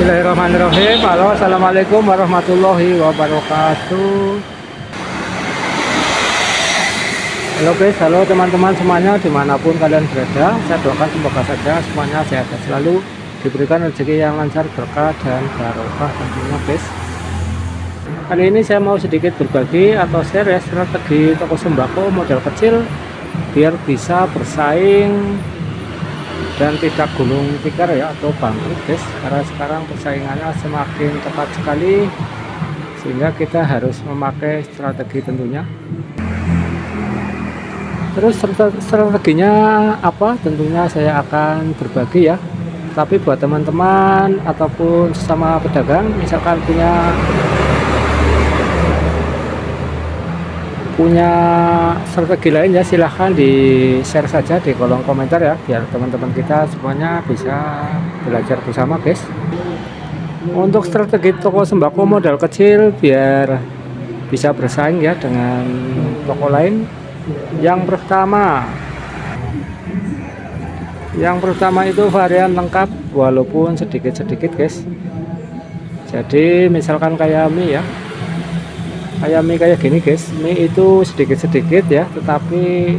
Bismillahirrahmanirrahim. Halo, assalamualaikum warahmatullahi wabarakatuh. Halo guys, halo teman-teman semuanya dimanapun kalian berada. Saya doakan semoga saja semuanya sehat selalu, diberikan rezeki yang lancar, berkah dan barokah tentunya guys. Kali ini saya mau sedikit berbagi atau share strategi toko sembako modal kecil biar bisa bersaing dan tidak gulung tikar ya, atau bangkrut guys, karena sekarang persaingannya semakin ketat sekali sehingga kita harus memakai strategi tentunya. Terus strateginya apa, tentunya saya akan berbagi ya, tapi buat teman-teman ataupun sesama pedagang misalkan punya strategi lain ya, silahkan di share saja di kolom komentar ya, biar teman-teman kita semuanya bisa belajar bersama guys. Untuk strategi toko sembako modal kecil biar bisa bersaing ya dengan toko lain, yang pertama itu varian lengkap walaupun sedikit-sedikit guys. Jadi misalkan kayak mie ya, kayak gini guys, mie itu sedikit-sedikit ya, tetapi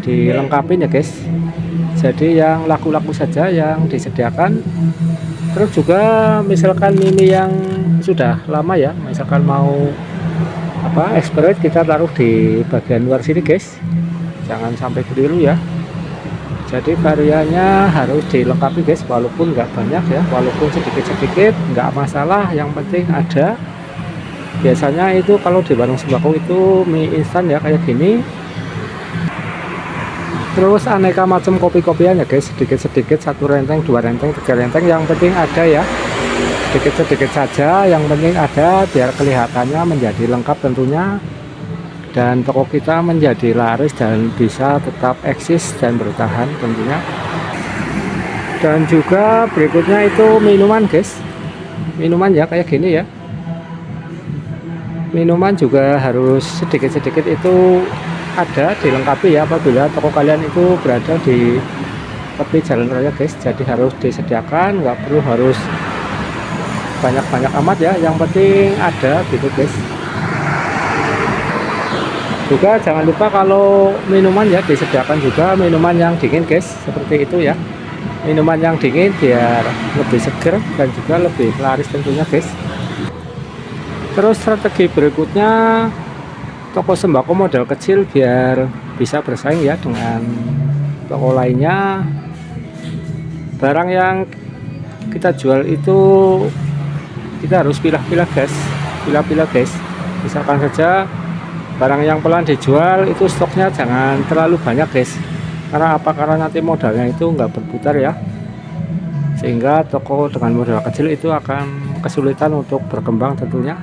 dilengkapin ya guys. Jadi yang laku-laku saja yang disediakan. Terus juga misalkan mie yang sudah lama ya, misalkan mau expired, kita taruh di bagian luar sini guys, jangan sampai keliru ya. Jadi variannya harus dilengkapi guys, walaupun nggak banyak ya, walaupun sedikit-sedikit nggak masalah, yang penting ada. Biasanya itu kalau di warung sembako itu mie instan ya kayak gini. Terus aneka macam kopi-kopian ya guys, sedikit-sedikit, 1 renteng, 2 renteng, 3 renteng, yang penting ada ya. Sedikit-sedikit saja, yang penting ada biar kelihatannya menjadi lengkap tentunya, dan toko kita menjadi laris dan bisa tetap eksis dan bertahan tentunya. Dan juga berikutnya itu minuman guys, minuman ya kayak gini ya. Minuman juga harus sedikit-sedikit itu ada, dilengkapi ya, apabila toko kalian itu berada di tepi jalan raya guys. Jadi harus disediakan, nggak perlu harus banyak-banyak amat ya, yang penting ada gitu guys. Juga jangan lupa kalau minuman ya, disediakan juga minuman yang dingin guys, seperti itu ya. Minuman yang dingin biar lebih seger dan juga lebih laris tentunya guys. Terus strategi berikutnya, toko sembako modal kecil biar bisa bersaing ya dengan toko lainnya. Barang yang kita jual itu kita harus pilah-pilah guys, misalkan saja barang yang pelan dijual itu stoknya jangan terlalu banyak guys. Karena apa? Karena nanti modalnya itu nggak berputar ya, sehingga toko dengan modal kecil itu akan kesulitan untuk berkembang tentunya.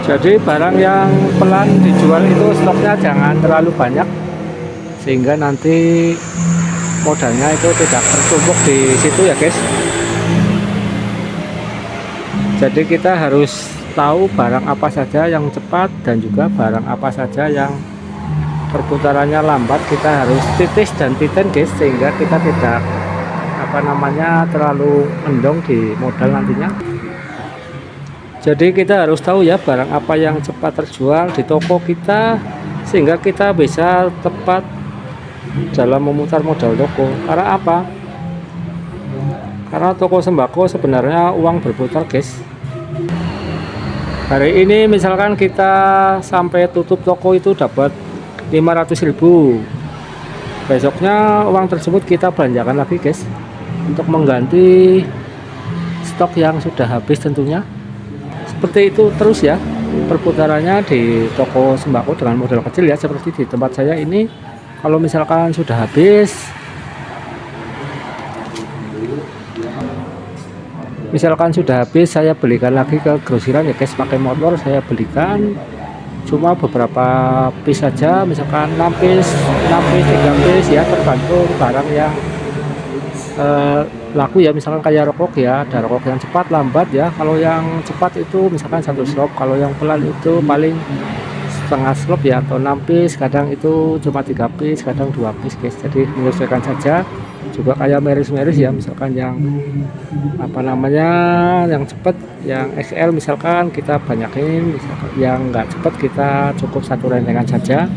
Jadi barang yang pelan dijual itu stoknya jangan terlalu banyak, sehingga nanti modalnya itu tidak tertumpuk di situ ya guys. Jadi kita harus tahu barang apa saja yang cepat dan juga barang apa saja yang perputarannya lambat. Kita harus titis dan titen guys, sehingga kita tidak terlalu mendong di modal nantinya. Jadi kita harus tahu ya barang apa yang cepat terjual di toko kita, sehingga kita bisa tepat dalam memutar modal toko. Karena apa? Karena toko sembako sebenarnya uang berputar guys. Hari ini misalkan kita sampai tutup toko itu dapat 500.000, besoknya uang tersebut kita belanjakan lagi guys, untuk mengganti stok yang sudah habis tentunya. Seperti itu terus ya perputarannya di toko sembako dengan modal kecil ya. Seperti di tempat saya ini, kalau misalkan sudah habis, saya belikan lagi ke grosiran ya guys, pakai motor saya belikan, cuma beberapa piece saja, misalkan 6 piece, 3 piece ya, tergantung barang yang laku ya. Misalkan kayak rokok ya, ada rokok yang cepat lambat ya. Kalau yang cepat itu misalkan 1 slop, kalau yang pelan itu paling setengah slop ya, atau 6 piece, kadang itu cuma 3 piece, kadang 2 piece guys. Jadi menyesuaikan saja juga kayak meris-meris ya, misalkan yang apa namanya yang cepat, yang XL misalkan kita banyakin, misalkan yang nggak cepat kita cukup satu rentengan saja.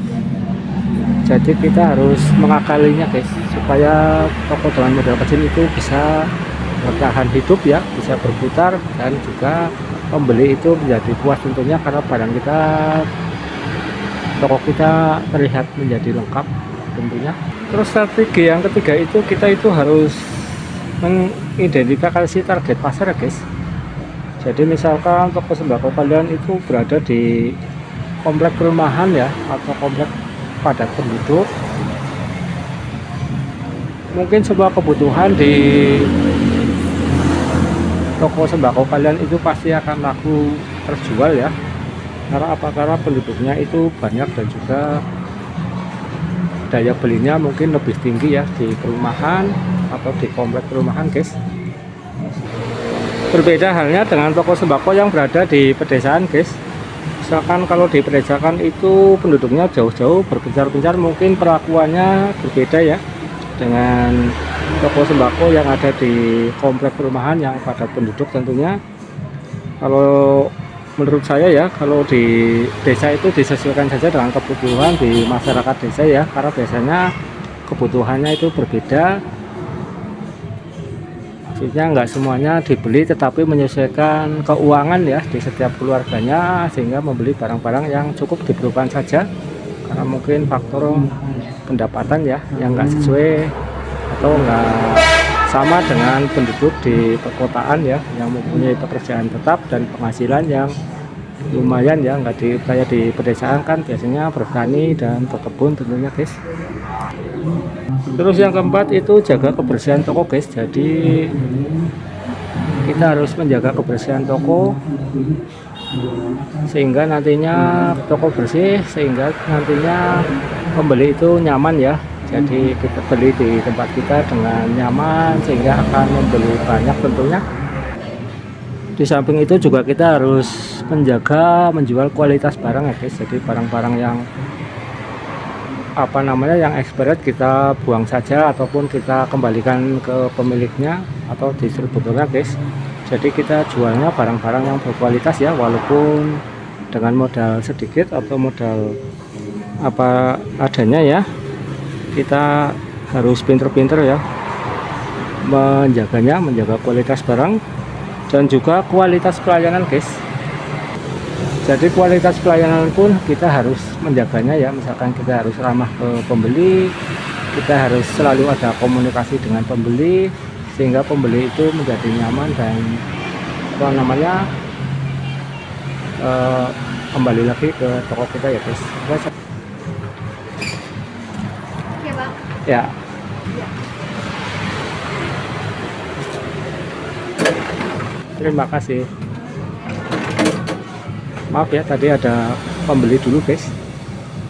Jadi kita harus mengakalinya guys, supaya toko dengan modal kecil itu bisa bertahan hidup ya, bisa berputar, dan juga pembeli itu menjadi puas tentunya, karena barang kita, toko kita terlihat menjadi lengkap tentunya. Terus strategi yang ketiga itu, kita itu harus mengidentifikasi target pasar ya guys. Jadi misalkan toko sembako kalian itu berada di komplek perumahan ya, atau komplek padat penduduk, mungkin sebuah kebutuhan di toko sembako kalian itu pasti akan laku terjual ya. Karena apa? Karena penduduknya itu banyak dan juga daya belinya mungkin lebih tinggi ya di perumahan atau di komplek perumahan guys. Berbeda halnya dengan toko sembako yang berada di pedesaan guys. Misalkan kalau di pedesaan itu penduduknya jauh-jauh berpencar-pencar, mungkin perlakuannya berbeda ya dengan toko sembako yang ada di komplek perumahan yang padat penduduk tentunya. Kalau menurut saya ya, kalau di desa itu disesuaikan saja dengan kebutuhan di masyarakat desa ya, karena biasanya kebutuhannya itu berbeda. Maksudnya nggak semuanya dibeli, tetapi menyesuaikan keuangan ya di setiap keluarganya, sehingga membeli barang-barang yang cukup diperlukan saja, karena mungkin faktor pendapatan ya yang nggak sesuai atau nggak sama dengan penduduk di perkotaan ya, yang mempunyai pekerjaan tetap dan penghasilan yang lumayan ya, nggak kayak di pedesaan kan biasanya bertani dan berkebun tentunya guys. Terus yang keempat itu jaga kebersihan toko guys. Jadi kita harus menjaga kebersihan toko sehingga nantinya toko bersih, sehingga nantinya pembeli itu nyaman ya. Jadi kita beli di tempat kita dengan nyaman, sehingga akan membeli banyak tentunya. Di samping itu juga kita harus menjaga menjual kualitas barang ya guys. Jadi barang-barang yang apa namanya yang expired kita buang saja, ataupun kita kembalikan ke pemiliknya atau distributornya guys. Jadi kita jualnya barang-barang yang berkualitas ya, walaupun dengan modal sedikit atau modal apa adanya ya. Kita harus pinter-pinter ya menjaganya, menjaga kualitas barang dan juga kualitas pelayanan guys. Jadi kualitas pelayanan pun kita harus menjaganya ya. Misalkan kita harus ramah ke pembeli, kita harus selalu ada komunikasi dengan pembeli, sehingga pembeli itu menjadi nyaman dan apa namanya kembali lagi ke toko kita ya guys. Ya bang. Ya. Terima kasih. Maaf ya, tadi ada pembeli dulu guys.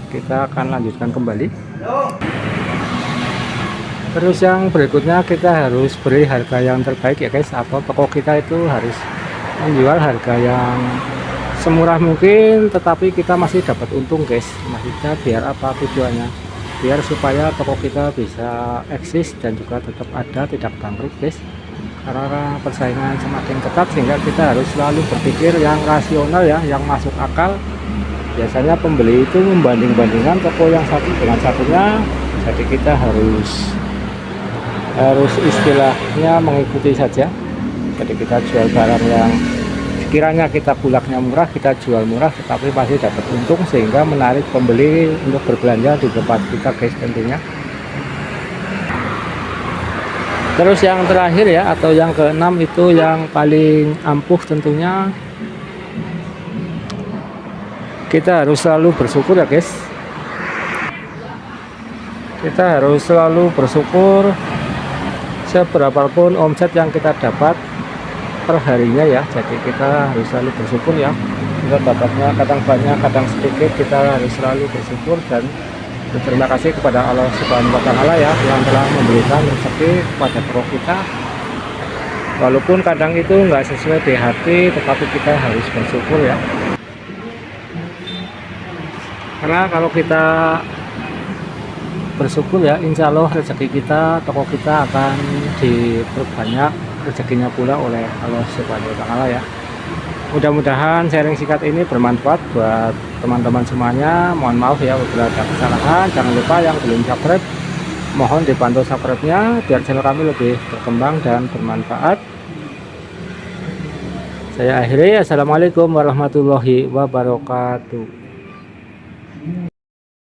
Kita akan lanjutkan kembali. Terus yang berikutnya kita harus beri harga yang terbaik ya guys, atau toko kita itu harus menjual harga yang semurah mungkin, tetapi kita masih dapat untung guys. Maksudnya biar apa tujuannya? Biar supaya toko kita bisa eksis dan juga tetap ada, tidak bangkrut guys. Karena persaingan semakin ketat, sehingga kita harus selalu berpikir yang rasional ya, yang masuk akal. Biasanya pembeli itu membanding-bandingkan toko yang satu dengan satunya, jadi kita harus istilahnya mengikuti saja. Jadi kita jual barang yang sekiranya kita bulaknya murah, kita jual murah, tetapi pasti dapat untung, sehingga menarik pembeli untuk berbelanja di tempat kita guys tentunya. Terus yang terakhir ya, atau yang keenam itu yang paling ampuh tentunya, kita harus selalu bersyukur ya guys. Kita harus selalu bersyukur seberapapun omset yang kita dapat per harinya ya. Jadi kita harus selalu bersyukur ya. Kita dapatnya kadang banyak, kadang sedikit, kita harus selalu bersyukur dan berterima kasih kepada Allah Subhanahu wa Ta'ala ya, yang telah memberikan rezeki kepada toko kita. Walaupun kadang itu nggak sesuai di hati, tetapi kita harus bersyukur ya. Karena kalau kita bersyukur ya, insya Allah rezeki kita, toko kita akan diperbanyak rezekinya pula oleh Allah Subhanahu wa Ta'ala ya. Mudah-mudahan sharing singkat ini bermanfaat buat teman-teman semuanya. Mohon maaf ya apabila ada kesalahan. Jangan lupa yang belum subscribe, mohon dibantu subscribe-nya biar channel kami lebih berkembang dan bermanfaat. Saya akhiri, assalamualaikum warahmatullahi wabarakatuh.